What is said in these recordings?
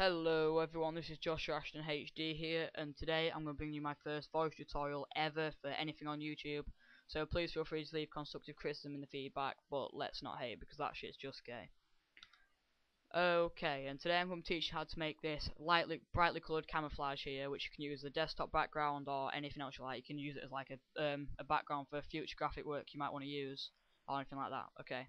Hello everyone, this is Joshua Ashton HD here, and today I'm going to bring you my first voice tutorial ever for anything on YouTube. So please feel free to leave constructive criticism in the feedback, but let's not hate because that shit's just gay. Okay, and today I'm going to teach you how to make this brightly coloured camouflage here, which you can use as a desktop background or anything else you like. You can use it as like a background for future graphic work you might want to use, or anything like that. Okay.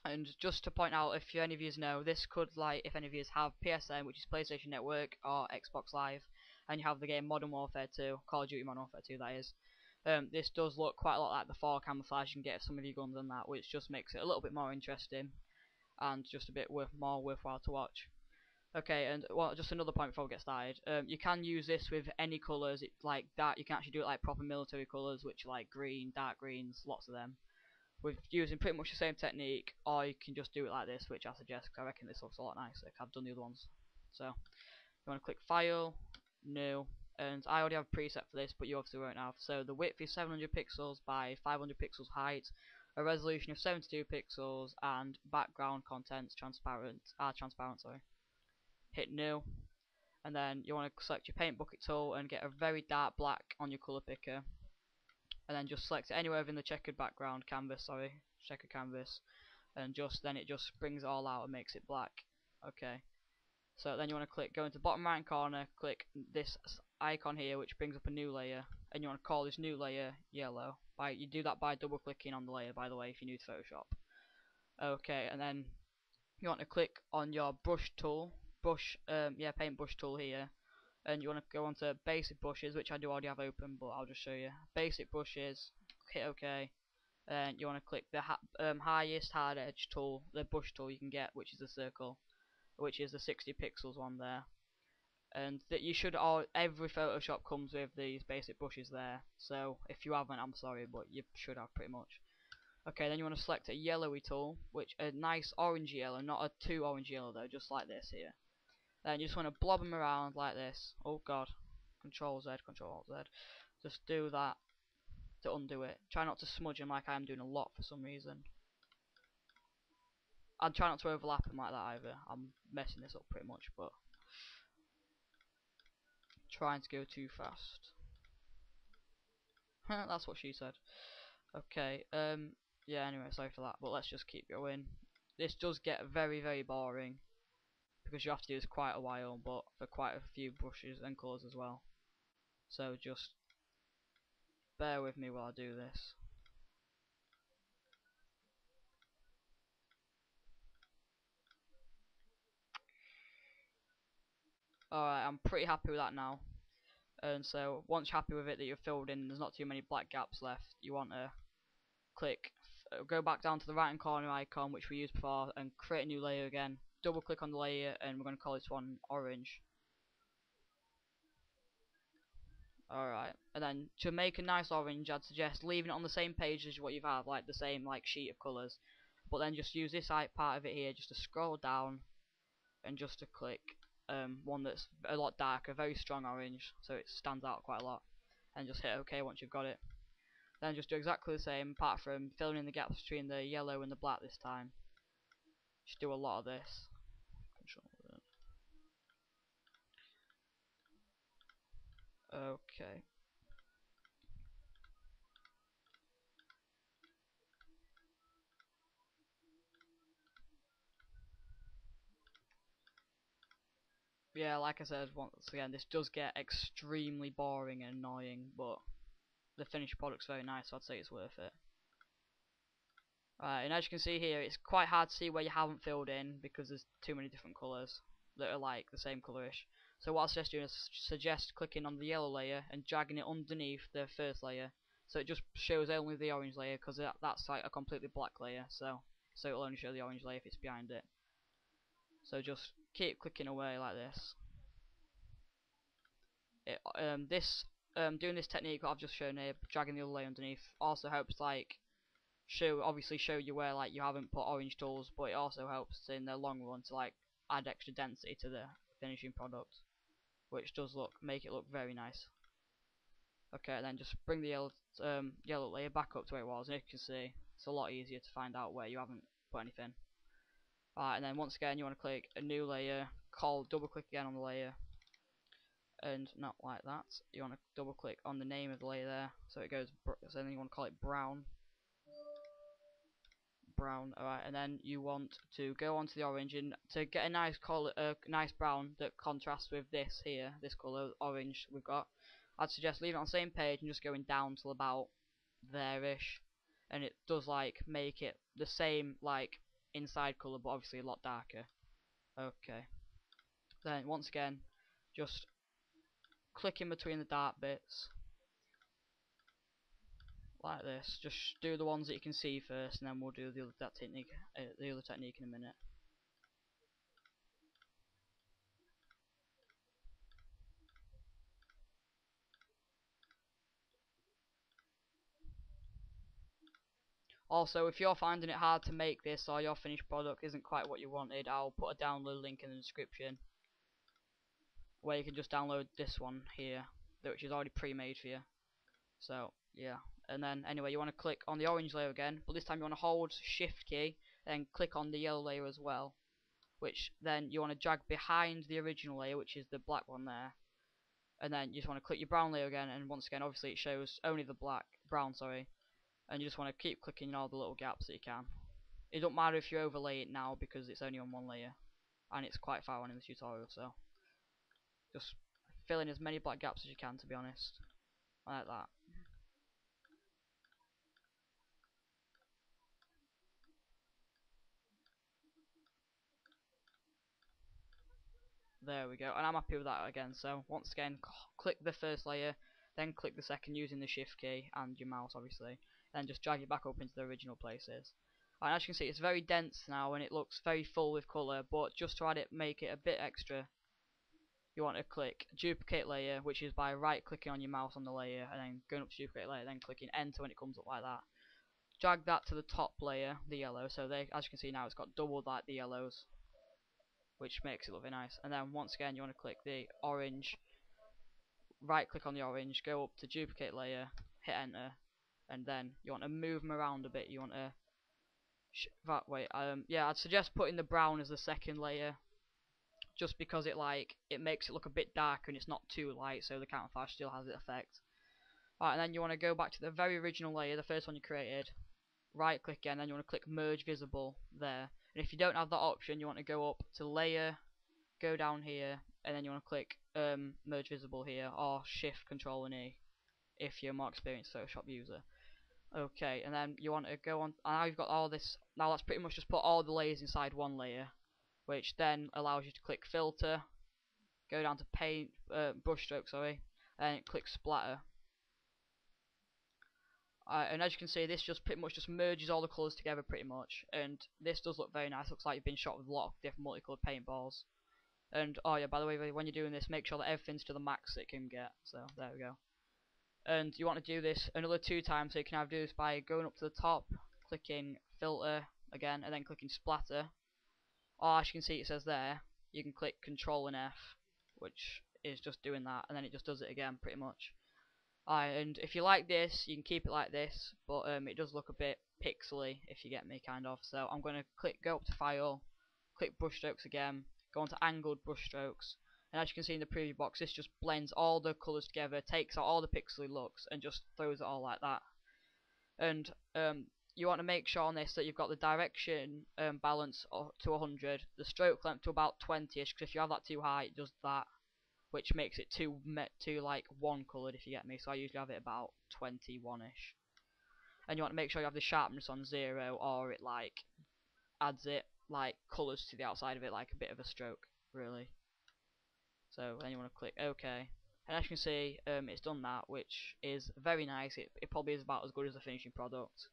And just to point out, if any of you know, this could, like, if any of you have PSN, which is PlayStation Network, or Xbox Live, and you have the game Modern Warfare 2, Call of Duty Modern Warfare 2 that is, this does look quite a lot like the 4 camouflage you can get some of your guns and that, which just makes it a little bit more interesting, and just a bit more worthwhile to watch. Okay, and well, just another point before we get started, you can use this with any colours, like that, you can actually do it like proper military colours, which are like green, dark greens, lots of them, with using pretty much the same technique, or you can just do it like this, which I suggest because I reckon this looks a lot nicer. I've done the other ones. So you want to click File, New, and I already have a preset for this, but you obviously won't have. So the width is 700 pixels by 500 pixels height, a resolution of 72 pixels, and background contents transparent. Sorry. Hit New, and then you want to select your paint bucket tool and get a very dark black on your color picker. And then just select it anywhere within the checkered checkered canvas, and then it just brings it all out and makes it black. Okay, so then you want to go into the bottom right corner, click this icon here, which brings up a new layer, and you want to call this new layer yellow. You do that by double clicking on the layer, by the way, if you're new to Photoshop. Okay, and then you want to click on your brush tool, paint brush tool here, and you want to go onto basic brushes, which I do already have open, but I'll just show you. Basic brushes, hit OK, and you want to click the highest hard edge tool, the brush tool you can get, which is the circle, which is the 60 pixels one there. And that you should every Photoshop comes with these basic brushes there. So if you haven't, I'm sorry, but you should have pretty much. Okay, then you want to select a yellowy tool, which a nice orange yellow, not a too orange yellow though, just like this here. Then you just want to blob them around like this. Oh god. Control Z, Control Z. Just do that to undo it. Try not to smudge them like I am doing a lot for some reason. And try not to overlap them like that either. I'm messing this up pretty much, but trying to go too fast. That's what she said. Okay, yeah, anyway, sorry for that, but let's just keep going. This does get very, very boring, because you have to do this quite a while, but for quite a few brushes and colours as well. So just bear with me while I do this. Alright, I'm pretty happy with that now. And so once you're happy with it that you've filled in, there's not too many black gaps left, you want to go back down to the right hand corner icon which we used before and create a new layer again. Double click on the layer and we're going to call this one orange. Alright, and then to make a nice orange, I'd suggest leaving it on the same page as what you've had, like the same sheet of colours. But then just use this part of it here just to scroll down and just to click one that's a lot darker, very strong orange, so it stands out quite a lot. And just hit OK once you've got it. Then just do exactly the same, apart from filling in the gaps between the yellow and the black this time. Just do a lot of this. Okay. Yeah, like I said once again, this does get extremely boring and annoying, but the finished product's very nice, so I'd say it's worth it. Right, and as you can see here, it's quite hard to see where you haven't filled in because there's too many different colours that are like the same colourish. So what I suggest doing is clicking on the yellow layer and dragging it underneath the first layer, so it just shows only the orange layer because that's like a completely black layer. So it'll only show the orange layer if it's behind it. So just keep clicking away like this. Doing this technique what I've just shown here, dragging the other layer underneath, also helps obviously show you where you haven't put orange tools, but it also helps in the long run to add extra density to the finishing product, which does make it look very nice. Okay, then just bring the yellow layer back up to where it was, and you can see it's a lot easier to find out where you haven't put anything. Alright, and then once again you want to click a new layer, double click again on the layer, and not like that. You want to double click on the name of the layer there, so it goes. So then you want to call it brown. Brown, alright, and then you want to go onto the orange, and to get a nice color, nice brown that contrasts with this here, this color orange we've got, I'd suggest leaving it on the same page and just going down till about there-ish, and it does like make it the same like inside color, but obviously a lot darker. Okay, then once again, just click in between the dark bits like this. Just do the ones that you can see first, and then we'll do the other technique in a minute. Also, if you're finding it hard to make this, or your finished product isn't quite what you wanted, I'll put a download link in the description where you can just download this one here, which is already pre-made for you. So yeah, and then anyway, you want to click on the orange layer again, but this time you want to hold Shift key, then click on the yellow layer as well, which then you want to drag behind the original layer, which is the black one there, and then you just want to click your brown layer again, and once again, obviously it shows only the brown, and you just want to keep clicking in all the little gaps that you can. It don't matter if you overlay it now because it's only on one layer, and it's quite far on in the tutorial, so just fill in as many black gaps as you can, to be honest, like that. There we go, and I'm happy with that again. So once again, click the first layer, then click the second using the Shift key and your mouse, obviously, then just drag it back up into the original places. And as you can see, it's very dense now, and it looks very full with colour. But just to add it, make it a bit extra, you want to click Duplicate Layer, which is by right-clicking on your mouse on the layer, and then going up to Duplicate Layer, then clicking Enter when it comes up like that. Drag that to the top layer, the yellow. So as you can see now, it's got double like the yellows, which makes it look very nice. And then once again, you want to click the orange, right click on the orange, go up to Duplicate Layer, hit Enter, and then you want to move them around a bit. You want to yeah, I'd suggest putting the brown as the second layer, just because it makes it look a bit darker and it's not too light, so the camouflage still has its effect. Alright, and then you want to go back to the very original layer, the first one you created, right click again, then you want to click Merge Visible there. And if you don't have that option, you want to go up to Layer, go down here, and then you want to click Merge Visible here, or Shift Control and E if you're a more experienced Photoshop user. Okay, and then you want to go on, and now you've got all this. Now let's pretty much just put all the layers inside one layer, which then allows you to click Filter, go down to Paint, Brush Stroke, sorry, and click Splatter. And as you can see, this just pretty much just merges all the colours together pretty much, and this does look very nice. Looks like you've been shot with a lot of different multicoloured paintballs. And oh yeah, by the way, when you're doing this, make sure that everything's to the max it can get. So there we go. And you want to do this another 2 times, so you can either do this by going up to the top, clicking Filter again, and then clicking Splatter. Or as you can see, it says there, you can click Control and F, which is just doing that, and then it just does it again pretty much. And if you like this, you can keep it like this, but it does look a bit pixely, if you get me, kind of. So I'm going to go up to File, click Brush Strokes again, go on to Angled Brush Strokes, and as you can see in the preview box, this just blends all the colours together, takes out all the pixely looks, and just throws it all like that. And you want to make sure on this that you've got the direction balance to 100, the stroke length to about 20ish, because if you have that too high, it does that, which makes it too like one coloured, if you get me. So I usually have it about 21ish. And you want to make sure you have the sharpness on 0, or it like adds it like colours to the outside of it, like a bit of a stroke, really. So then you want to click OK, and as you can see, it's done that, which is very nice. It probably is about as good as the finishing product.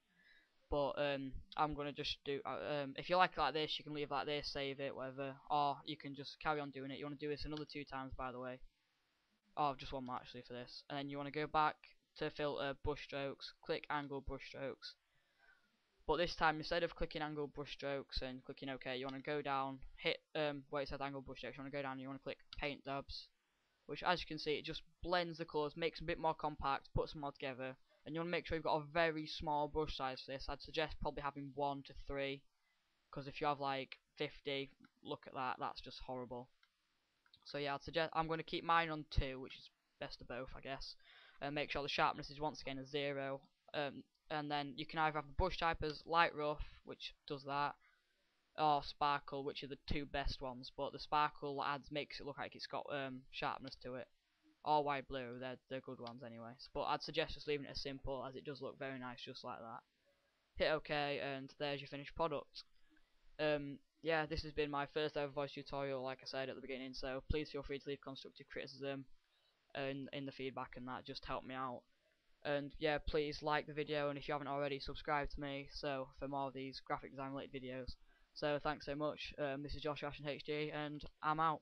But I'm gonna just do. If you like it like this, you can leave it like this, save it, whatever, or you can just carry on doing it. You want to do this another 2 times, by the way. Oh, just one more actually for this. And then you want to go back to Filter, Brush Strokes, click Angle Brush Strokes. But this time, instead of clicking Angle Brush Strokes and clicking OK, you want to go down, hit where it says Angle Brush Strokes. You want to go down and you want to click Paint Dabs, which, as you can see, it just blends the colours, makes them a bit more compact, puts them all together. And you want to make sure you've got a very small brush size for this. I'd suggest probably having 1 to 3, because if you have like 50, look at that, that's just horrible. So yeah, I'd suggest I'm going to keep mine on 2, which is best of both, I guess. Make sure the sharpness is once again a 0. And then you can either have the brush type as light rough, which does that, or sparkle, which are the 2 best ones. But the sparkle makes it look like it's got sharpness to it. Or white blue, they're good ones anyway. But I'd suggest just leaving it as simple, as it does look very nice just like that. Hit OK, and there's your finished product. Yeah, this has been my first ever voice tutorial, like I said at the beginning, so please feel free to leave constructive criticism in the feedback, and that just helped me out. And yeah, please like the video, and if you haven't already, subscribe to me for more of these graphic design related videos. So thanks so much. This is Josh Ashton HD, and I'm out.